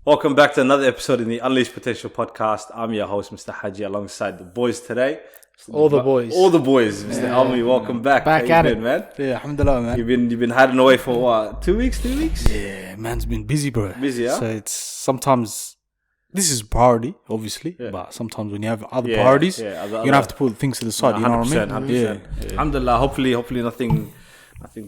Welcome back to another episode in the Unleashed Potential podcast. I'm your host, Mr. Haji, alongside the boys today. All the boys, Mr. Elmi, welcome back. Back How at you it, been, man? Yeah, alhamdulillah, man. You've been hiding away for what? 2 weeks, 3 weeks? Yeah, man's been busy, bro. Busy, yeah? So it's sometimes, this is priority, obviously, but sometimes when you have other priorities, you're going to have to put things to the side, 100%, you know what I mean? 100%. Yeah. Alhamdulillah, hopefully nothing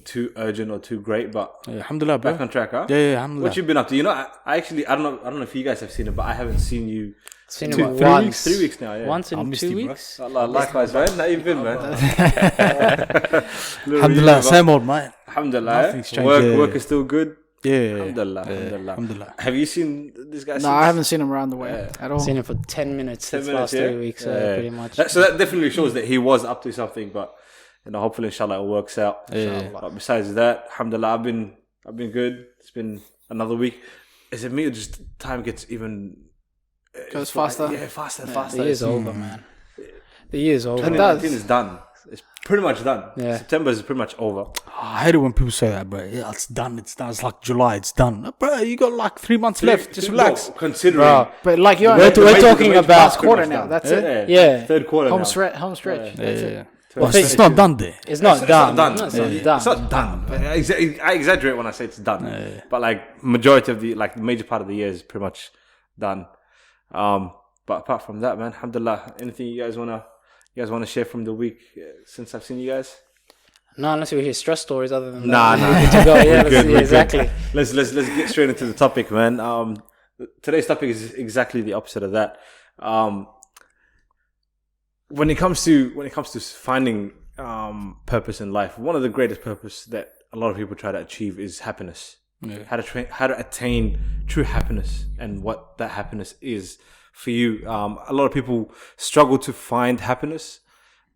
too urgent or too great, but alhamdulillah, bro. back on track, huh? Yeah, alhamdulillah. What you been up to? You know, I don't know if you guys have seen it, but I haven't seen you. Seen him once. 3 weeks now, yeah. Once in 2 weeks. Allah, likewise, man. How you been, man? Alhamdulillah, same old, man. Alhamdulillah. Nothing's changed. Work is still good. Yeah. Alhamdulillah. Have you seen this guy? No, I haven't seen him around the way at all. Seen him for 10 minutes 10 these minutes, last 3 weeks, pretty much. So that definitely shows that he was up to something, but hopefully, inshallah, it works out. Yeah. But besides that, alhamdulillah, I've been good. It's been another week. Is it me or just time gets even goes faster? Yeah, faster and The faster. year's over, man. The year's over. 2019 is done. It's pretty much done. Yeah. September is pretty much over. I hate it when people say that, bro. Yeah, it's done. It's like July, it's done. Bro, you got like 3 months left. Just relax. Considering. Bro, But like we're talking about last quarter now. That's it. Yeah. Third quarter Home now. stretch. That's it. But it's not done there. It's not done. It's not done. I exaggerate when I say it's done. But like majority of the major part of the year is pretty much done. But apart from that, man, alhamdulillah, anything you guys wanna share from the week since I've seen you guys? No, unless we hear stress stories other than Nah. that. To go. Yeah, We're exactly. Let's get straight into the topic, man. Today's topic is exactly the opposite of that. When it comes to finding purpose in life, one of the greatest purpose that a lot of people try to achieve is happiness. Yeah. How to attain true happiness and what that happiness is for you. A lot of people struggle to find happiness,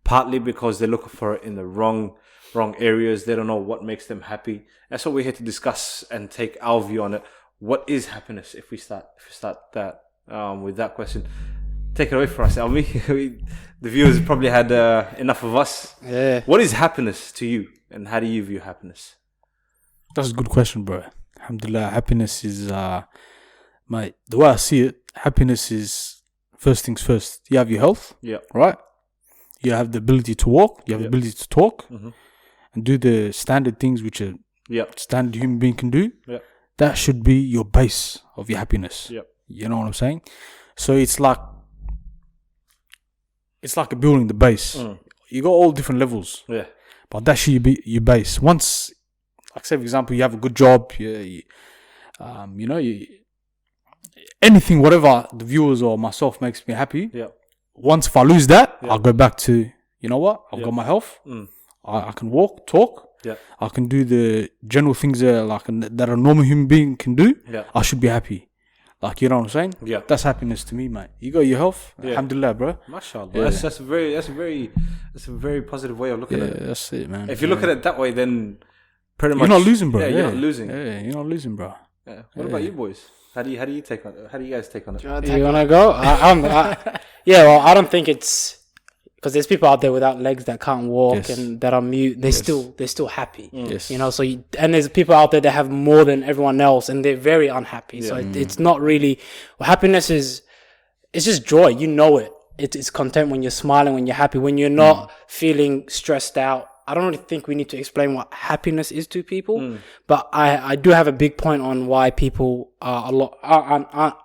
partly because they're looking for it in the wrong areas. They don't know what makes them happy. That's what we're here to discuss and take our view on it. What is happiness? If we start that with that question, take it away for us, Elmi. The viewers probably had enough of us. Yeah. What is happiness to you, and how do you view happiness? That's a good question, bro. Alhamdulillah, happiness is, mate, the way I see it, happiness is first things first. You have your health, right? You have the ability to walk, you have the ability to talk, and do the standard things which a standard human being can do. That should be your base of your happiness. You know what I'm saying? So it's like a building, the base. You got all different levels. Yeah. But that should be your base. Once, like say for example, you have a good job, anything, whatever the viewers or myself makes me happy. Yeah. Once if I lose that, I'll go back to, you know what? I've got my health. I can walk, talk. Yeah. I can do the general things that a normal human being can do. Yeah. I should be happy. Like, you know what I'm saying? Yeah. That's happiness to me, mate. You got your health. Alhamdulillah, bro. MashaAllah. Yeah. That's a very positive way of looking at it. Yeah, that's it, man. If you look at it that way, then pretty much you're not losing, bro. Yeah, you're not losing. Yeah, you're not losing, bro. Yeah. What about you boys? How do you guys take on it? You wanna go? I don't think it's because there's people out there without legs that can't walk and that are mute. They're still happy. Yes. You know, and there's people out there that have more than everyone else and they're very unhappy. Yeah. So it's not really happiness it's just joy. You know it. It's content when you're smiling, when you're happy, when you're not feeling stressed out. I don't really think we need to explain what happiness is to people, but I do have a big point on why people are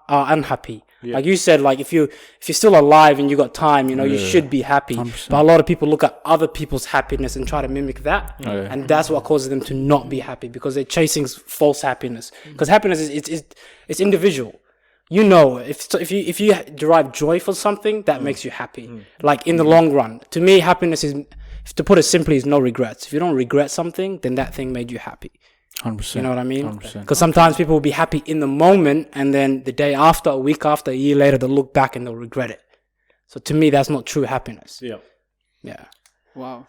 unhappy. Yeah. Like you said, like if you're still alive and you got time, you should be happy. 100%. But a lot of people look at other people's happiness and try to mimic that, and that's what causes them to not be happy because they're chasing false happiness. Because happiness it's individual. You know, if you derive joy from something, that makes you happy. Like in the long run, to me, happiness is, to put it simply, is no regrets. If you don't regret something, then that thing made you happy. 100%. You know what I mean? Because sometimes people will be happy in the moment, and then the day after, a week after, a year later, they'll look back and they'll regret it. So to me, that's not true happiness. Yeah. Wow.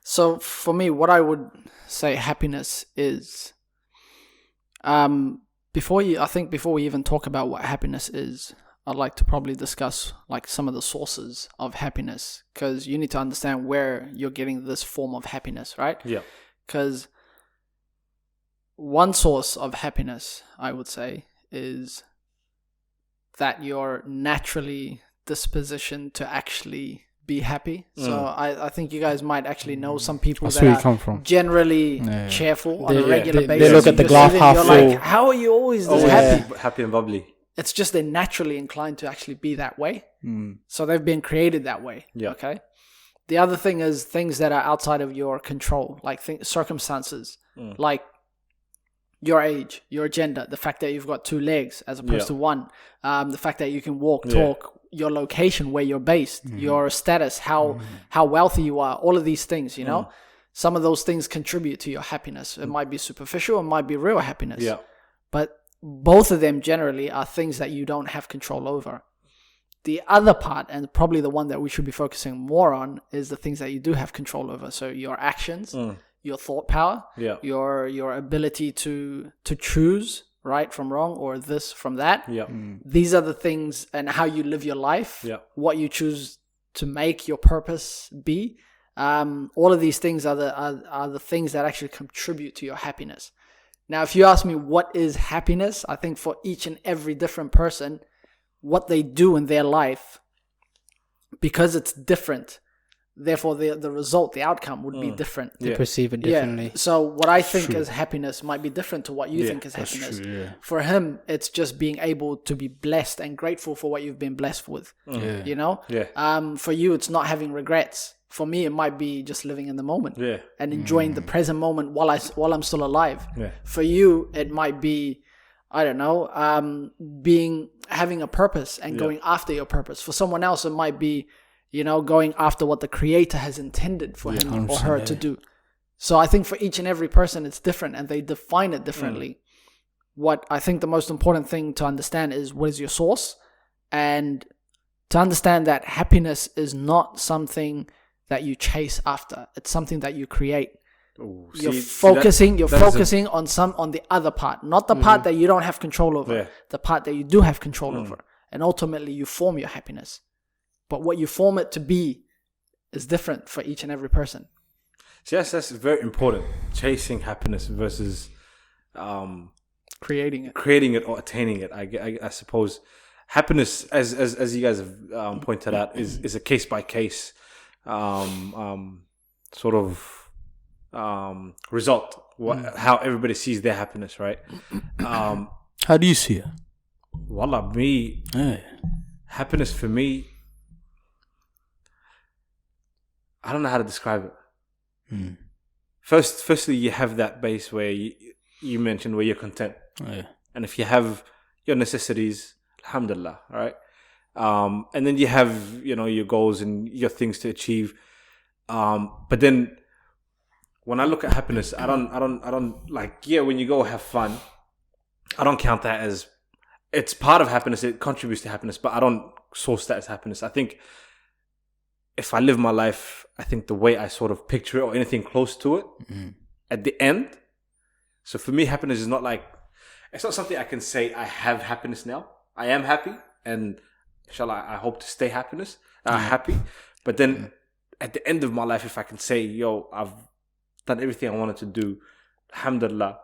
So for me, what I would say happiness is, before we even talk about what happiness is, I'd like to probably discuss like some of the sources of happiness, because you need to understand where you're getting this form of happiness, right? Yeah. Because one source of happiness, I would say, is that you're naturally dispositioned to actually be happy. So I think you guys might actually know some people that are generally cheerful on a regular basis. They look at the glass half full. Like, how are you always this happy? Happy and bubbly. It's just they're naturally inclined to actually be that way. So they've been created that way. Yeah. Okay. The other thing is things that are outside of your control, like circumstances, like your age, your gender, the fact that you've got 2 legs as opposed to one, the fact that you can walk, talk, your location, where you're based, your status, how wealthy you are, all of these things, you know, some of those things contribute to your happiness. It might be superficial, it might be real happiness. Yeah. But both of them generally are things that you don't have control over. The other part, and probably the one that we should be focusing more on, is the things that you do have control over. So your actions, your thought power, your ability to choose right from wrong, or this from that. These are the things, and how you live your life, what you choose to make your purpose be. All of these things are the things that actually contribute to your happiness. Now, if you ask me what is happiness, I think for each and every different person, what they do in their life, because it's different, therefore the result, the outcome would be different. They perceive it differently. Yeah. So what I think is happiness might be different to what you think is happiness. True, For him, it's just being able to be blessed and grateful for what you've been blessed with. You know? For you, it's not having regrets. For me, it might be just living in the moment and enjoying the present moment while I'm still alive. For you, it might be, I don't know, having a purpose and going after your purpose. For someone else, it might be, you know, going after what the Creator has intended for him or her to do. So I think for each and every person, it's different, and they define it differently. What I think the most important thing to understand is, what is your source? And to understand that happiness is not something that you chase after. It's something that you create. You're focusing on the other part, not the part that you don't have control over, the part that you do have control over. And ultimately you form your happiness. But what you form it to be is different for each and every person. So yes, that's very important. Chasing happiness versus creating it or attaining it. I suppose happiness, as you guys have pointed out, is a case by case sort of result, how everybody sees their happiness, right? How do you see it? Wallah, happiness for me, I don't know how to describe it. Firstly, you have that base where you mentioned where you're content, and if you have your necessities, alhamdulillah, right? And then you have, you know, your goals and your things to achieve. But then when I look at happiness, I don't like, when you go have fun, I don't count that as, it's part of happiness. It contributes to happiness, but I don't source that as happiness. I think if I live my life, I think the way I sort of picture it or anything close to it at the end. So for me, happiness is not like, it's not something I can say I have happiness now. I am happy, and inshallah, I hope to stay happy. But then at the end of my life, if I can say, I've done everything I wanted to do, alhamdulillah,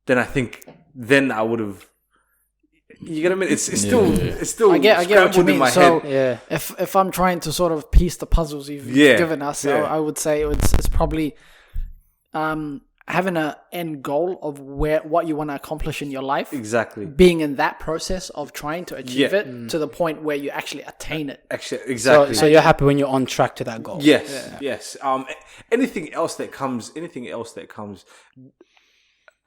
then I think I would have. You get what I mean? It's still. I get what you mean. In my head. If I'm trying to sort of piece the puzzles you've given us, I would say it's probably having an end goal of what you want to accomplish in your life. Exactly. Being in that process of trying to achieve it to the point where you actually attain it. Exactly. So you're happy when you're on track to that goal. Yes. Anything else that comes,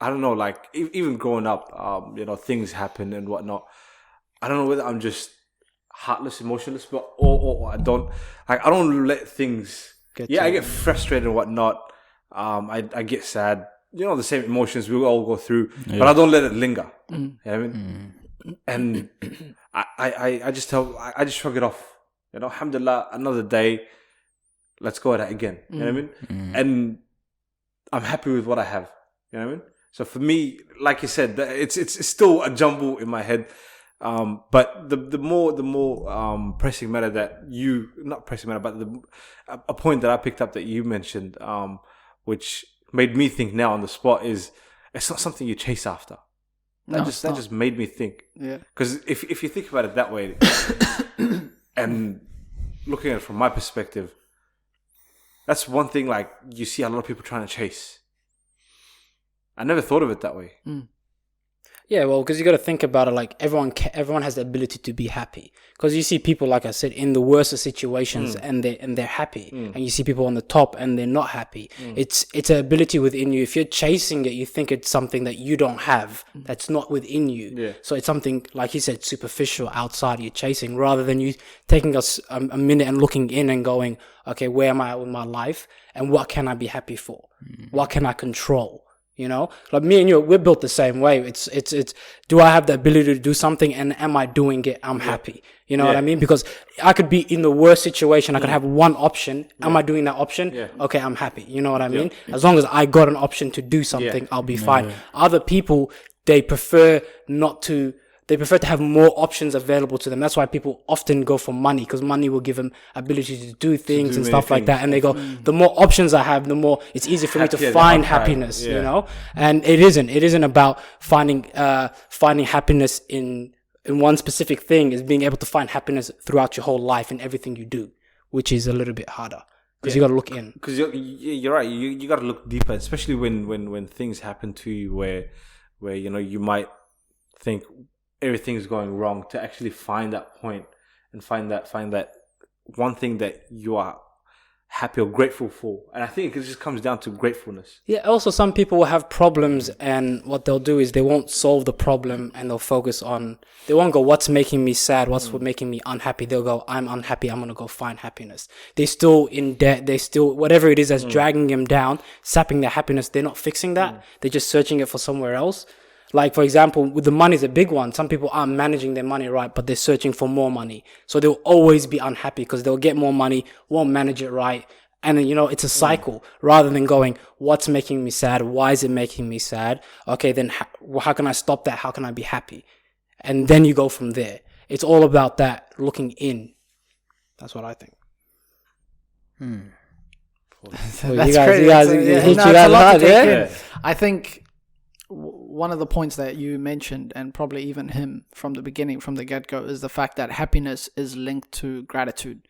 I don't know, like even growing up, things happen and whatnot. I don't know whether I'm just heartless, emotionless, but or I don't let things I get frustrated and whatnot. I get sad, the same emotions we all go through, but I don't let it linger. You know what I mean? And I just shrug it off. Alhamdulillah, another day, let's go at it again. You know what I mean? And I'm happy with what I have. You know what I mean? So for me, like you said, it's still a jumble in my head. But the more pressing matter that a point that I picked up that you mentioned, which made me think now on the spot, is it's not something you chase after. That just made me think. Yeah. Because if you think about it that way, and looking at it from my perspective, that's one thing. Like you see a lot of people trying to chase. I never thought of it that way. Yeah, well, because you got to think about it. Like everyone has the ability to be happy. Because you see people, like I said, in the worst of situations, and they're happy, and you see people on the top and they're not happy. It's an ability within you. If you're chasing it, you think it's something that you don't have, that's not within you. Yeah. So it's something, like you said, superficial outside you're chasing, rather than you taking a minute and looking in and going, okay, where am I with my life, and what can I be happy for? What can I control? You know, like me and you, we're built the same way. It's. Do I have the ability to do something, and am I doing it? I'm happy. You know what I mean? Because I could be in the worst situation. I could have one option. Am I doing that option? Yeah. Okay, I'm happy. You know what I mean? As long as I got an option to do something, I'll be fine. Other people, they prefer not to. They prefer to have more options available to them. That's why people often go for money, because money will give them ability to do things and stuff like that. And they go, the more options I have, the more it's easier for me to find happiness, you know? And it isn't about finding happiness in one specific thing. It's being able to find happiness throughout your whole life in everything you do, which is a little bit harder. Because you got to look in. Because you're right. You got to look deeper, especially when things happen to you where you know you might think everything's going wrong, to actually find that point and find that one thing that you are happy or grateful for. And I think it just comes down to gratefulness. Yeah, also some people will have problems, and what they'll do is they won't solve the problem, and they'll focus on, they won't go, what's making me sad, what's making me unhappy. They'll go, I'm unhappy, I'm going to go find happiness. They're still in debt, they still, whatever it is that's dragging them down, sapping their happiness, they're not fixing that. They're just searching it for somewhere else. Like, for example, with the money is a big one. Some people aren't managing their money right, but they're searching for more money. So they'll always be unhappy because they'll get more money, won't manage it right. And then, you know, it's a cycle rather than going, what's making me sad? Why is it making me sad? Okay, then how can I stop that? How can I be happy? And then you go from there. It's all about that, looking in. That's what I think. That's crazy. I think one of the points that you mentioned, and probably even him from the beginning, from the get-go, is the fact that happiness is linked to gratitude,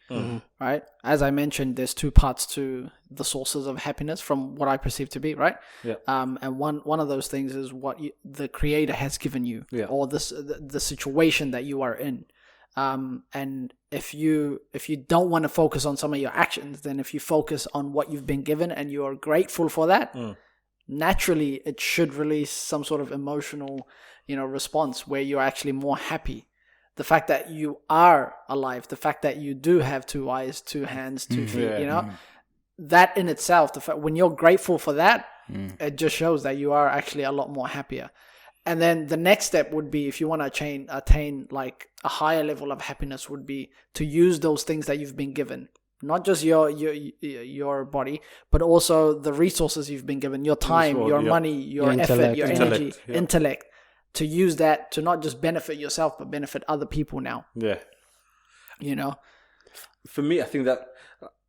right? As I mentioned, there's two parts to the sources of happiness from what I perceive to be, right? Yeah. And one of those things is what the Creator has given you, or the situation that you are in. And if you don't want to focus on some of your actions, then if you focus on what you've been given and you are grateful for that, naturally it should release some sort of emotional, response where you're actually more happy. The fact that you are alive, the fact that you do have 2 eyes, 2 hands, 2 feet, that in itself, the fact when you're grateful for that, it just shows that you are actually a lot more happier. And then the next step would be, if you want to attain like a higher level of happiness, would be to use those things that you've been given. Not just your body, but also the resources you've been given, your time, your money, your effort, your energy, intellect, to use that to not just benefit yourself, but benefit other people now. Yeah. For me, I think that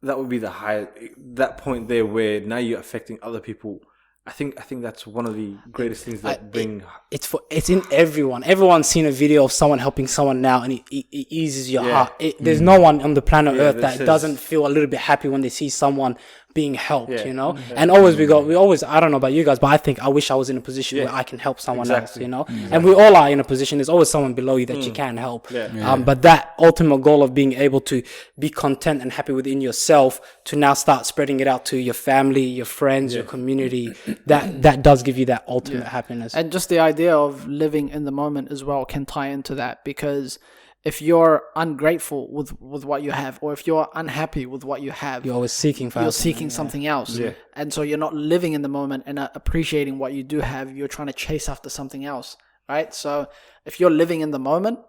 would be that point there where now you're affecting other people. I think that's one of the greatest things that bring. It's in everyone. Everyone's seen a video of someone helping someone now, and it eases your heart. There's no one on the planet Earth that doesn't feel a little bit happy when they see someone being helped, And always we always, I don't know about you guys, but I wish I was in a position where I can help someone else, And we all are in a position. There's always someone below you that you can help. But that ultimate goal of being able to be content and happy within yourself, to now start spreading it out to your family, your friends, your community, that does give you that ultimate happiness. And just the idea of living in the moment as well can tie into that, because if you're ungrateful with what you have, or if you're unhappy with what you have, you're always seeking something else. And so you're not living in the moment and appreciating what you do have. You're trying to chase after something else, right? So if you're living in the moment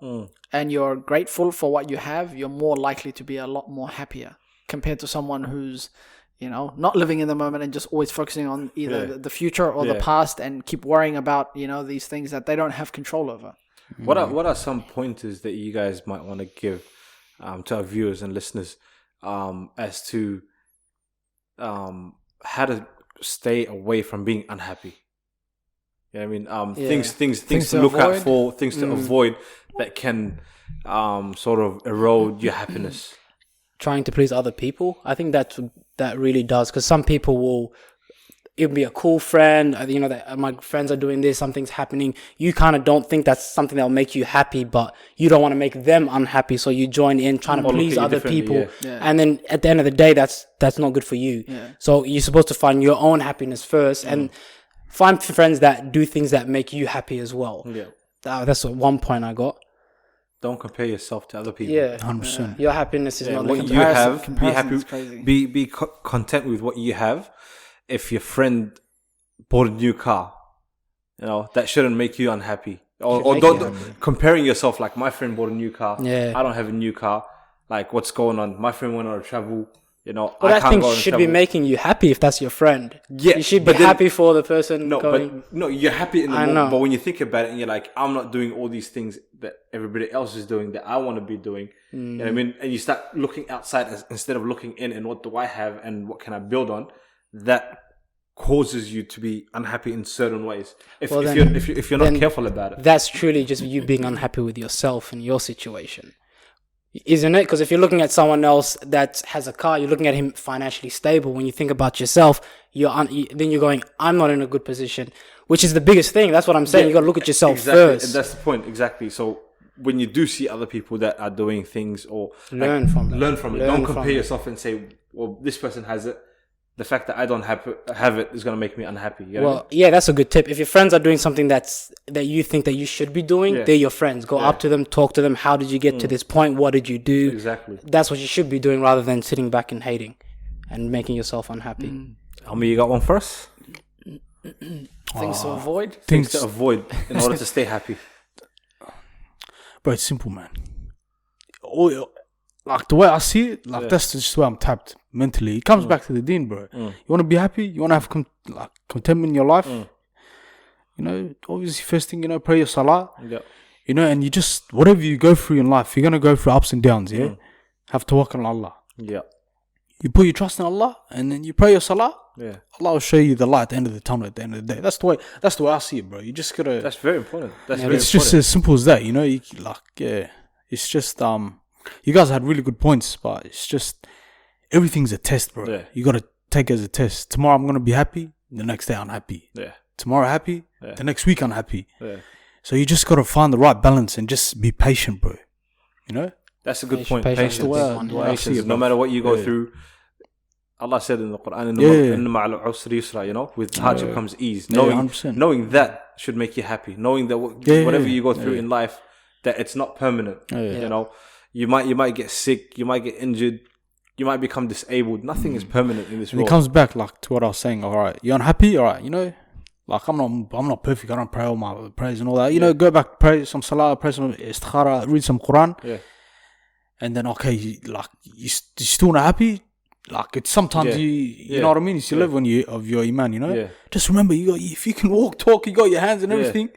and you're grateful for what you have, you're more likely to be a lot more happier compared to someone who's not living in the moment and just always focusing on either the future or the past, and keep worrying about these things that they don't have control over. What are some pointers that you guys might want to give to our viewers and listeners as to how to stay away from being unhappy? You know what I mean? Things to look out for, things to avoid that can sort of erode your happiness. Trying to please other people, I think that really does, because some people will. It would be a cool friend, that my friends are doing this, something's happening. You kind of don't think that's something that'll make you happy, but you don't want to make them unhappy, so you join in trying to please other people. Yeah. And then at the end of the day, that's not good for you. Yeah. So you're supposed to find your own happiness first and find friends that do things that make you happy as well. Yeah, that's one point I got. Don't compare yourself to other people. Yeah, 100%. Your happiness is not what you have. Be happy. Be content with what you have. If your friend bought a new car, that shouldn't make you unhappy. Or don't comparing yourself, like my friend bought a new car. Yeah. I don't have a new car. Like, what's going on? My friend went on a travel. Well, I think should be making you happy if that's your friend. Yeah, you should be happy for the person. No, you're happy in the moment. But when you think about it, and you're like, I'm not doing all these things that everybody else is doing that I want to be doing. You know what I mean? And you start looking outside instead of looking in, and what do I have and what can I build on? That causes you to be unhappy in certain ways. If you're not careful about it, that's truly just you being unhappy with yourself and your situation, isn't it? Because if you're looking at someone else that has a car, you're looking at him financially stable. When you think about yourself, then you're going, I'm not in a good position, which is the biggest thing. That's what I'm saying. You got to look at yourself first. That's the point. Exactly. So when you do see other people that are doing things, or learn from it. Don't compare yourself and say, well, this person has it. The fact that I don't have it is going to make me unhappy. You know what I mean? Yeah, that's a good tip. If your friends are doing something that you think that you should be doing, they're your friends. Go up to them, talk to them. How did you get to this point? What did you do? Exactly. That's what you should be doing, rather than sitting back and hating and making yourself unhappy. Omer, you got one for us? Things to avoid? Things to avoid in order to stay happy. Bro, it's simple, man. Like the way I see it, that's just where I'm tapped mentally. It comes back to the deen, bro. You want to be happy? You want to have contentment in your life? Obviously, first thing, pray your salah. Yeah. And you just, whatever you go through in life, you're going to go through ups and downs, yeah? Have to work on Allah. Yeah. You put your trust in Allah, and then you pray your salah. Yeah. Allah will show you the light at the end of the tunnel at the end of the day. That's the way I see it, bro. You just gotta... That's very important. It's just as simple as that, It's just, you guys had really good points, but it's just, everything's a test, bro. Yeah. You got to take it as a test. Tomorrow I'm going to be happy. The next day I'm happy. Yeah. Tomorrow happy. Yeah. The next week I'm happy. Yeah. So you just got to find the right balance and just be patient, bro. That's a good point. Patience. No matter what you go through, Allah said in the Quran, with hardship comes ease. Knowing that should make you happy. Knowing that whatever you go through in life, that it's not permanent. You might get sick, you might get injured, you might become disabled. Nothing is permanent in this world. It comes back to what I was saying. All right, you're unhappy. All right, I'm not perfect. I don't pray all my prayers and all that. Go back, pray some salah, pray some istikhara, read some Quran. Yeah. And then you still not happy. It's sometimes you know what I mean. It's your level of your iman. Yeah. Just remember, if you can walk, talk, you got your hands and everything.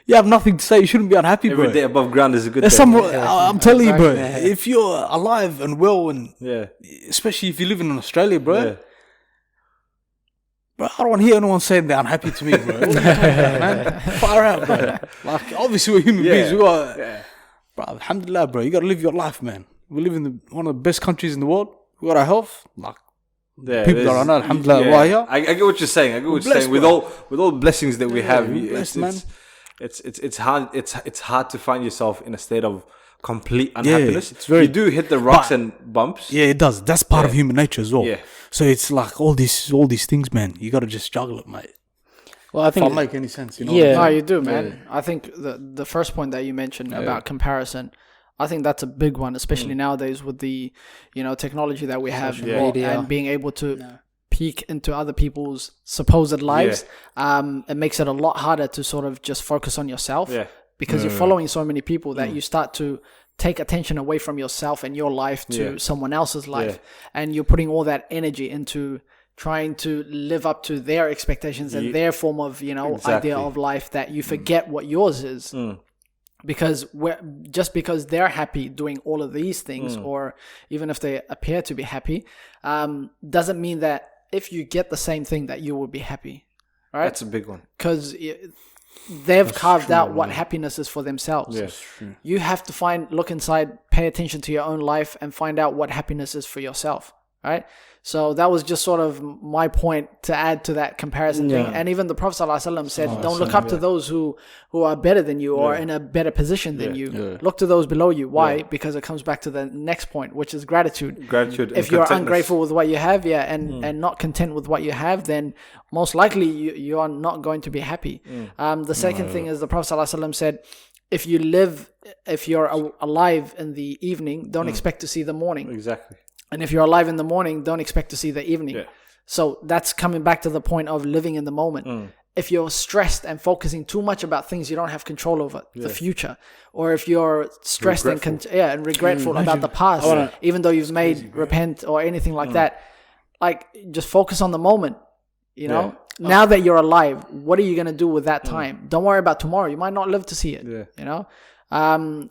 You have nothing to say. You shouldn't be unhappy, bro. Every day above ground is a good day. I'm telling you, bro. If you're alive and well, and especially if you live in Australia, bro. Bro, I don't want to hear anyone saying they're unhappy to me, bro. Man? Far out, bro. Obviously we're human beings. We got, bro. Alhamdulillah, bro. You got to live your life, man. We live in one of the best countries in the world. We got our health. People that are not, alhamdulillah, I get what you're saying. With all the blessings that we have, it's hard to find yourself in a state of complete unhappiness. You do hit the rocks and bumps. Yeah, it does. That's part of human nature as well. Yeah. So it's like all these things, man. You got to just juggle it, mate. Well, I think if that make any sense, No, you do, man. I think the first point that you mentioned about comparison, I think that's a big one, especially nowadays with the technology that we have and being able to peek into other people's supposed lives. It makes it a lot harder to sort of just focus on yourself because you're following so many people that you start to take attention away from yourself and your life to someone else's life, and you're putting all that energy into trying to live up to their expectations and their form of idea of life, that you forget what yours is. Because just because they're happy doing all of these things, or even if they appear to be happy, doesn't mean that if you get the same thing that you will be happy, right? That's a big one. Because they've carved out what happiness is for themselves. Yes. You have to look inside, pay attention to your own life, and find out what happiness is for yourself, right? So that was just sort of my point to add to that comparison thing. And even the Prophet ﷺ said, don't look up to those who are better than you or in a better position than you. Look to those below you. Why? Because it comes back to the next point, which is gratitude. If you're ungrateful with what you have, and not content with what you have, then most likely you are not going to be happy. The second thing is the Prophet ﷺ said, if you're alive in the evening, don't expect to see the morning. Exactly. And if you're alive in the morning, don't expect to see the evening. So that's coming back to the point of living in the moment. If you're stressed and focusing too much about things you don't have control over, the future, or if you're stressed and regretful about the past, even though you've repent or anything like that, like just focus on the moment. You know, now that you're alive, what are you going to do with that time? Don't worry about tomorrow. You might not live to see it. You know,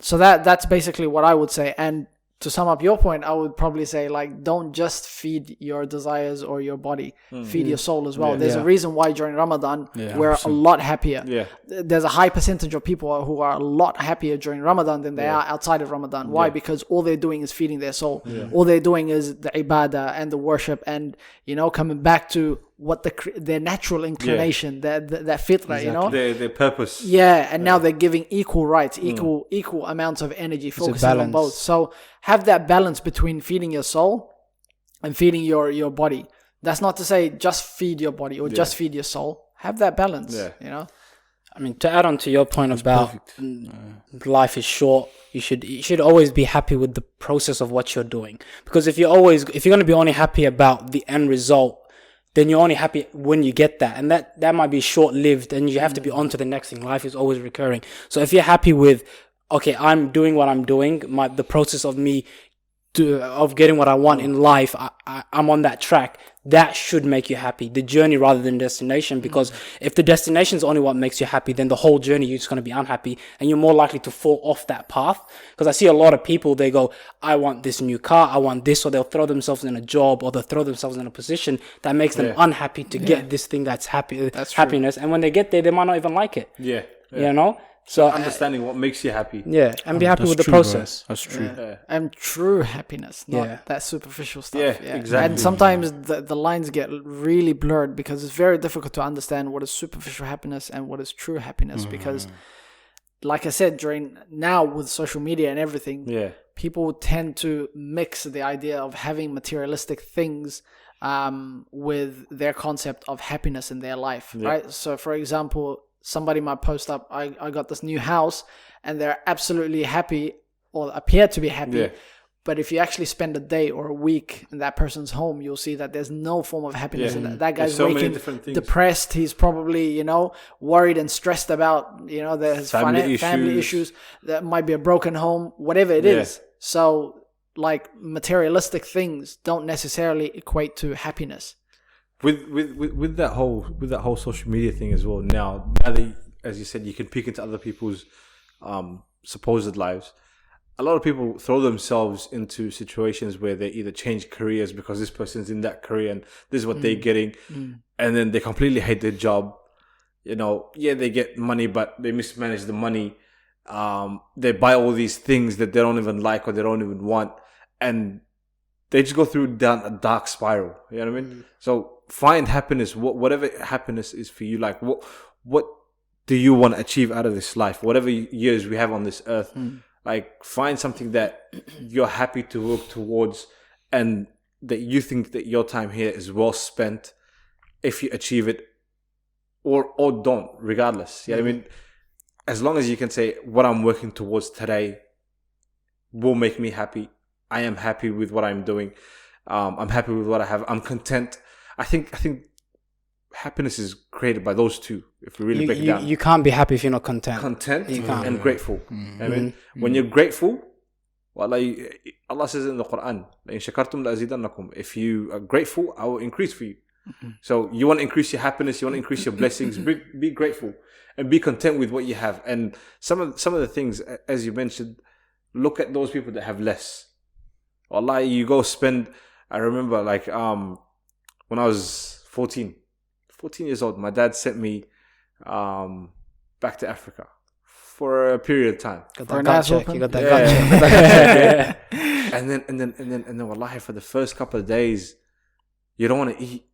so that's basically what I would say. And to sum up your point, I would probably say, like, don't just feed your desires or your body, feed your soul as well. There's a reason why during Ramadan we're a lot happier. There's a high percentage of people who are a lot happier during Ramadan than they are outside of Ramadan. Why? Because all they're doing is feeding their soul. All they're doing is the ibadah and the worship, and you know, coming back to what their natural inclination, that fitra, you know, their purpose. And now they're giving equal rights, equal amounts of energy, focusing on both. So have that balance between feeding your soul and feeding your body. That's not to say just feed your body or just feed your soul. Have that balance. You know. I mean, to add on to your point about life is short, you should always be happy with the process of what you're doing. Because if you're going to be only happy about the end result, then you're only happy when you get that. And that might be short-lived, and you have to be on to the next thing. Life is always recurring. So if you're happy with, okay, I'm doing what I'm doing, the process of me of getting what I want in life, I'm on that track, that should make you happy. The journey rather than destination, because if the destination is only what makes you happy, then the whole journey you're just going to be unhappy, and you're more likely to fall off that path. Because I see a lot of people, they go, I want this new car, I want this, or they'll throw themselves in a job, or they'll throw themselves in a position that makes them unhappy to get this thing that's happiness. And when they get there, they might not even like it. You know? So understanding what makes you happy. And be happy with the process. Bro. That's true. And true happiness, not that superficial stuff. Exactly. And sometimes the lines get really blurred, because it's very difficult to understand what is superficial happiness and what is true happiness. Because, like I said, now with social media and everything, people tend to mix the idea of having materialistic things with their concept of happiness in their life, right? So, for example, somebody might post up, I got this new house, and they're absolutely happy or appear to be happy. But if you actually spend a day or a week in that person's home, you'll see that there's no form of happiness in that. That guy's waking depressed. He's probably, you know, worried and stressed about, you know, his family issues. That might be a broken home, whatever it is. So, like, materialistic things don't necessarily equate to happiness. With that whole social media thing as well. Now that, as you said, you can peek into other people's supposed lives. A lot of people throw themselves into situations where they either change careers because this person's in that career and this is what they're getting, and then they completely hate their job. You know, they get money, but they mismanage the money. They buy all these things that they don't even like or they don't even want, and they just go down a dark spiral. You know what I mean? So find happiness, whatever happiness is for you. Like, what do you want to achieve out of this life? Whatever years we have on this earth, like, find something that you're happy to work towards, and that you think that your time here is well spent if you achieve it, or don't, regardless. You know what I mean? As long as you can say, what I'm working towards today will make me happy. I am happy with what I'm doing. I'm happy with what I have. I'm content. I think happiness is created by those two. If we really break it down, you can't be happy if you're not content. And grateful. I mean, when you're grateful, Allah says in the Quran, if you are grateful, I will increase for you. So you want to increase your happiness, you want to increase your blessings. Be grateful and be content with what you have. And some of the things, as you mentioned, look at those people that have less. Allah, you go spend. I remember, like, when I was 14 14 years old, my dad sent me back to Africa for a period of time. You got that gut check. And then wallahi, for the first couple of days, you don't want to eat.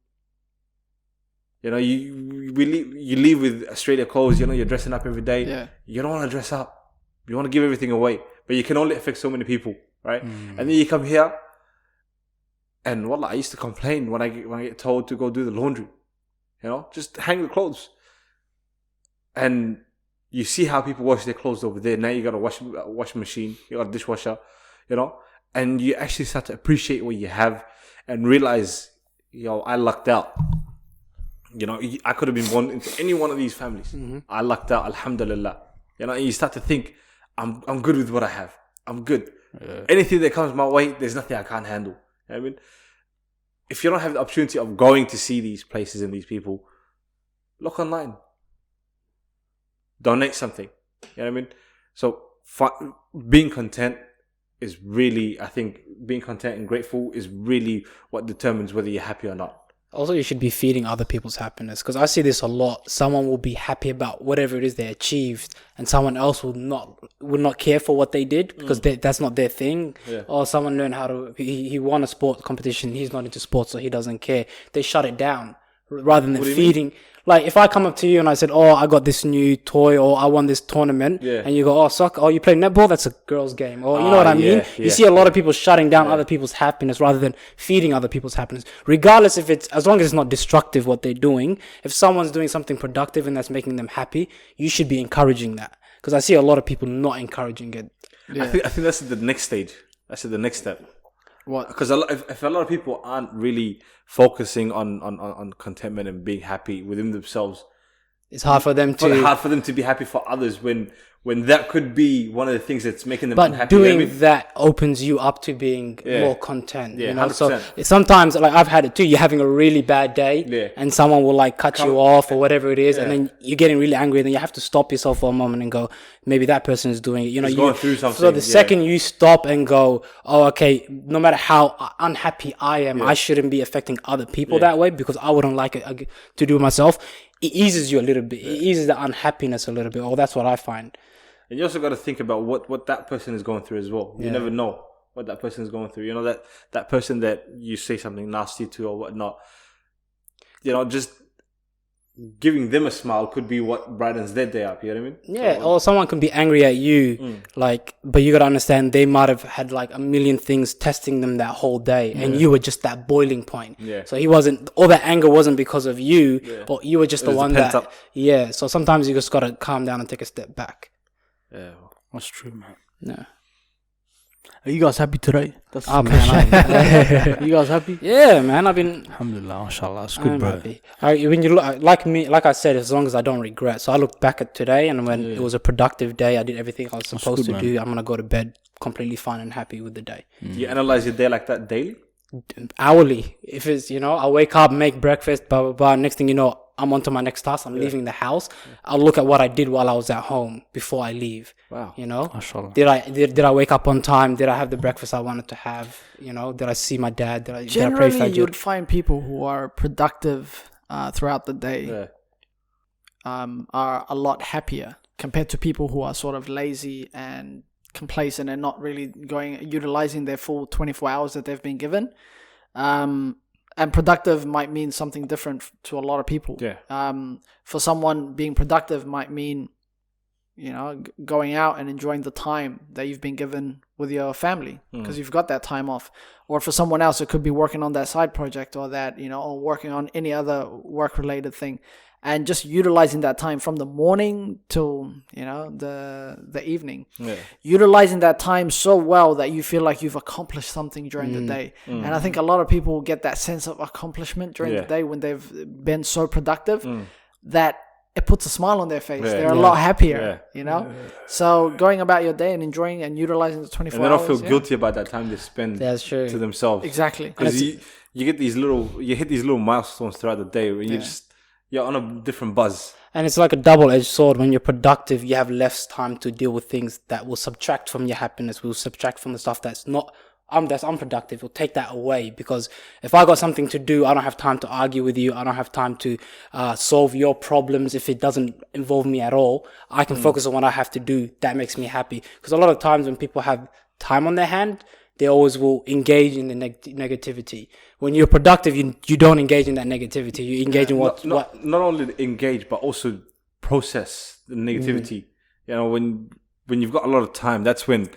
You know, you leave with Australia clothes. You know, you're dressing up every day. Yeah. You don't want to dress up. You want to give everything away, but you can only affect so many people, right? And then you come here, and wallah, I used to complain when I get told to go do the laundry. You know, just hang the clothes. And you see how people wash their clothes over there. Now you got a washing machine. You got a dishwasher. You know, and you actually start to appreciate what you have and realize, I lucked out. You know, I could have been born into any one of these families. I lucked out, alhamdulillah. You know, and you start to think, I'm good with what I have. I'm good. Yeah. Anything that comes my way, there's nothing I can't handle. You know what I mean? If you don't have the opportunity of going to see these places and these people, look online. Donate something. You know what I mean? So, being content is really, I think, being content and grateful is really what determines whether you're happy or not. Also, you should be feeding other people's happiness, because I see this a lot. Someone will be happy about whatever it is they achieved, and someone else will not care for what they did because that's not their thing. Yeah. Or someone learned how to. He won a sport competition. He's not into sports, so he doesn't care. They shut it down rather than feeding. Like, if I come up to you and I said, I got this new toy, or I won this tournament, and you go, soccer, you play netball, that's a girl's game, or you know what I mean? You see a lot of people shutting down other people's happiness rather than feeding other people's happiness. Regardless as long as it's not destructive what they're doing, if someone's doing something productive and that's making them happy, you should be encouraging that. Because I see a lot of people not encouraging it. Yeah. I think that's the next stage. That's the next step. What? Because if a lot of people aren't really focusing on contentment and being happy within themselves, it's hard for them to be happy for others when that could be one of the things that's making them unhappy. But doing that opens you up to being more content. Yeah, you know? 100%. So sometimes, like, I've had it too. You're having a really bad day, and someone will like cut you off or whatever it is, and then you're getting really angry. And then you have to stop yourself for a moment and go, maybe that person is doing it. You know, you're going through something. So the second you stop and go, okay, no matter how unhappy I am, I shouldn't be affecting other people that way because I wouldn't like it to do myself. It eases you a little bit. It eases the unhappiness a little bit. Or that's what I find. And you also got to think about what that person is going through as well. You never know what that person is going through. You know, that person that you say something nasty to or whatnot, you know, just giving them a smile could be what brightens their day up. You know what I mean? Yeah, or someone can be angry at you, but you got to understand they might have had like a million things testing them that whole day, and you were just that boiling point. Yeah. So all that anger wasn't because of you, but you were just the one that. Up. Yeah. So sometimes you just got to calm down and take a step back. Yeah, that's true, man. Yeah. Are you guys happy today? That's man. You guys happy? Yeah, man. I've been. Alhamdulillah, mashallah. That's good, bro. Happy. When you look like me, like I said, as long as I don't regret. So I look back at today, and when it was a productive day, I did everything I was supposed to do. I'm gonna go to bed completely fine and happy with the day. Do you analyze your day like that daily? Hourly. If it's, I wake up, make breakfast, blah blah blah. Next thing you know, I'm on to my next task. I'm leaving the house. I'll look at what I did while I was at home before I leave. Wow. Mashallah. Did I wake up on time? Did I have the breakfast I wanted to have? Did I see my dad? Did I pray Fajr? You'd find people who are productive throughout the day are a lot happier compared to people who are sort of lazy and complacent and not really utilizing their full 24 hours that they've been given. And productive might mean something different to a lot of people. Yeah. For someone, being productive might mean, going out and enjoying the time that you've been given with your family because you've got that time off. Or for someone else, it could be working on that side project or that, or working on any other work-related thing. And just utilizing that time from the morning till, the evening. Yeah. Utilizing that time so well that you feel like you've accomplished something during the day. And I think a lot of people get that sense of accomplishment during the day when they've been so productive that it puts a smile on their face. Yeah. They're a lot happier, So going about your day and enjoying and utilizing the 24 hours. And they don't feel guilty about that time they spend to themselves. Exactly. Because you hit these little milestones throughout the day where you're on a different buzz. And it's like a double-edged sword. When you're productive, you have less time to deal with things that will subtract from your happiness, will subtract from the stuff that's not that's unproductive. It'll take that away, because if I got something to do, I don't have time to argue with you. I don't have time to solve your problems if it doesn't involve me at all. I can focus on what I have to do. That makes me happy. Because a lot of times when people have time on their hand, they always will engage in the negativity. When you're productive, you don't engage in that negativity. You engage in what... Not only engage, but also process the negativity. You know, when you've got a lot of time, that's when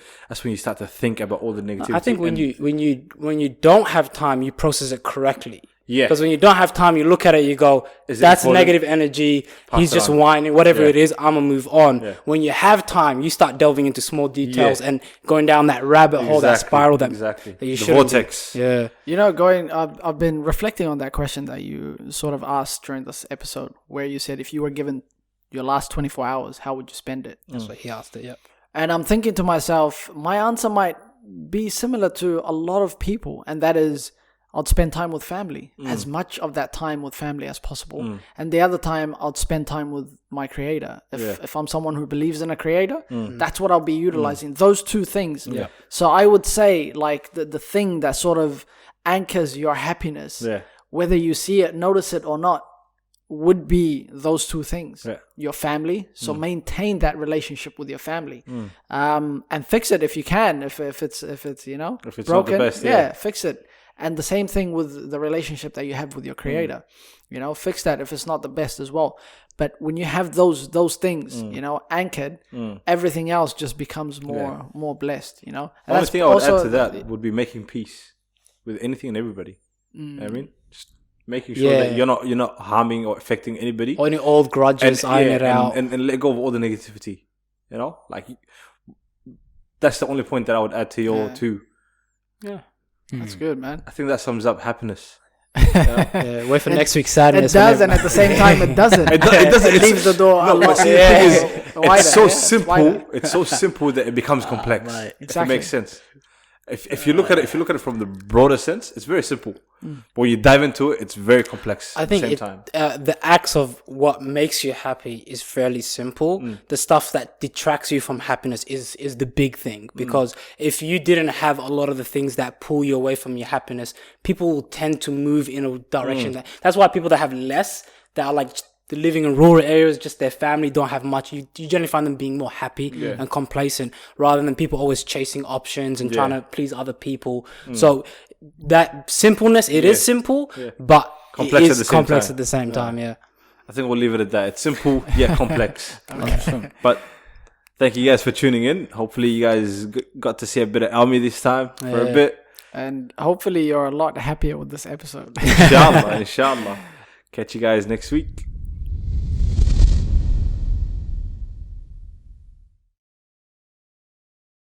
you start to think about all the negativity. I think when you don't have time, you process it correctly. Yeah. Because when you don't have time, you look at it, you go, that's negative energy. He's just whining, whatever it is, I'm going to move on. Yeah. When you have time, you start delving into small details and going down that rabbit hole, that spiral that you should. The vortex. Yeah. You know, I've been reflecting on that question that you sort of asked during this episode, where you said if you were given your last 24 hours, how would you spend it? That's what he asked it, yep. And I'm thinking to myself, my answer might be similar to a lot of people, and that is, I'd spend time with family, as much of that time with family as possible. And the other time, I'd spend time with my creator. If I'm someone who believes in a creator, that's what I'll be utilizing. Those two things. Yeah. So I would say, like, the thing that sort of anchors your happiness, whether you see it, notice it or not, would be those two things. Your family. So maintain that relationship with your family. And fix it if you can. If it's you know, if it's broken, not the best, fix it. And the same thing with the relationship that you have with your creator. You know, fix that if it's not the best as well. But when you have those things, you know, anchored, everything else just becomes more blessed, you know. And the only thing I would add to that would be making peace with anything and everybody. You know what I mean? Just making sure that you're not harming or affecting anybody. Or any old grudges, iron it out. And let go of all the negativity. You know? Like, that's the only point that I would add to your two. Yeah. That's good, man. I think that sums up happiness. Wait for next week's sadness. It does, and at the same time, it doesn't. It leaves the door unlocked. It's so simple. It's so simple that it becomes complex. Right. Exactly. If it makes sense. If you look at it from the broader sense, it's very simple. But when you dive into it, it's very complex. I think at the same time. The acts of what makes you happy is fairly simple. The stuff that detracts you from happiness is the big thing. Because if you didn't have a lot of the things that pull you away from your happiness, people will tend to move in a direction that's why people that have less, that are like living in rural areas, just their family don't have much, you generally find them being more happy and complacent, rather than people always chasing options and trying to please other people. So that simpleness, it is simple, but complex, it is complex at the same time. I think we'll leave it at that. It's simple yet complex. But thank you guys for tuning in. Hopefully you guys got to see a bit of Elmi this time for a bit, and hopefully you're a lot happier with this episode. Inshallah. Catch you guys next week.